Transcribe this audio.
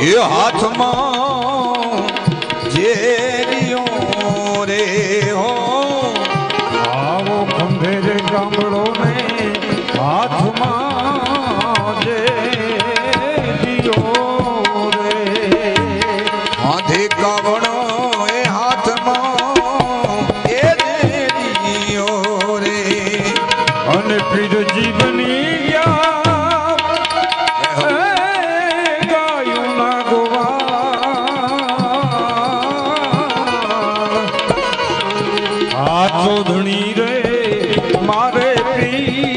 એ હાથમાં જે રિયો રે હો આવો ખંભેર ગામડો ને હાથમાં જે રિયો રે હાથે કાવણો એ હાથમાં એ રિયો રે અને પીર જીવની ધણી રે મારે પ્રિય